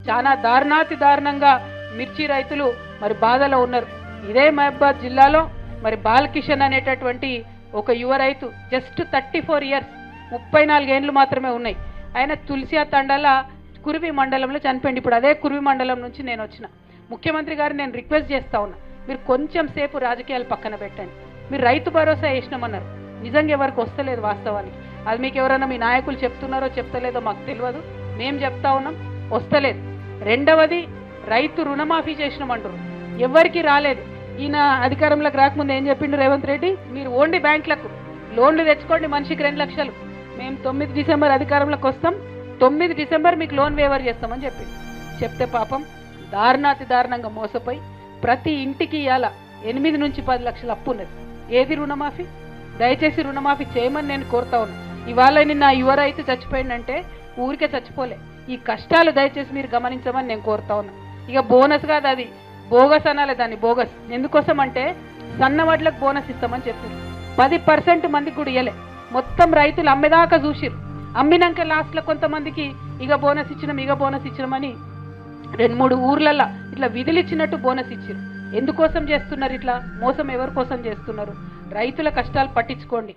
చాలా దారుణాతి దారుణంగా మిర్చి రైతులు మరి బాధలో ఉన్నారు. ఇదే మహబాద్ జిల్లాలో మరి బాలకిషన్ అనేటటువంటి ఒక యువ రైతు జస్ట్ 34 ఇయర్స్ 34 ఏళ్ళు మాత్రమే ఉన్నాయి. ఆయన తులసియా తండాల కురివి మండలంలో చనిపోయింది. ఇప్పుడు అదే కురివి మండలం నుంచి నేను వచ్చిన. ముఖ్యమంత్రి గారు నేను రిక్వెస్ట్ చేస్తా ఉన్నా, మీరు కొంచెం సేపు రాజకీయాలు పక్కన పెట్టండి. మీరు రైతు భరోసా వేసినామన్నారు, నిజంగా ఎవరికి వస్తలేదు వాస్తవానికి. అది మీకు ఎవరైనా మీ నాయకులు చెప్తున్నారో చెప్తలేదో మాకు తెలియదు, మేము చెప్తా ఉన్నాం, వస్తలేదు. రెండవది రైతు రుణమాఫీ చేసినామంటారు, ఎవరికి రాలేదు. ఈయన అధికారంలోకి రాకముందు ఏం చెప్పిండు రేవంత్ రెడ్డి, మీరు ఓన్లీ బ్యాంకులకు లోన్లు తెచ్చుకోండి, మనిషికి 2 లక్షలు, మేము 9 డిసెంబర్ అధికారంలోకి వస్తాం, 9 డిసెంబర్ మీకు లోన్ వేవర్ చేస్తామని చెప్తే పాపం దారుణాతి దారుణంగా మోసపోయి ప్రతి ఇంటికి ఇవాళ 8 నుంచి 10 లక్షల అప్పు ఉన్నది. ఏది రుణమాఫీ? దయచేసి రుణమాఫీ చేయమని నేను కోరుతా ఉన్నా. ఇవాళ నిన్న యువ రైతు చచ్చిపోయిందంటే ఊరికే చచ్చిపోలే, ఈ కష్టాలు దయచేసి మీరు గమనించమని నేను కోరుతా ఉన్నా. ఇక బోనస్ కాదు, అది బోగస్ అనాలి దాన్ని, బోగస్. ఎందుకోసం అంటే సన్నవడ్లకు బోనస్ ఇస్తామని చెప్పారు, 10% మందికి కూడా ఇవ్వలే. మొత్తం రైతులు అమ్మేదాకా చూసిరు, అమ్మినాక లాస్ట్లో కొంతమందికి ఇక బోనస్ ఇచ్చినామని 2-3 ఊర్లల్లో ఇట్లా విధులిచ్చినట్టు బోనస్ ఇచ్చారు. ఎందుకోసం చేస్తున్నారు ఇట్లా మోసం? ఎవరి కోసం చేస్తున్నారు? రైతుల కష్టాలు పట్టించుకోండి.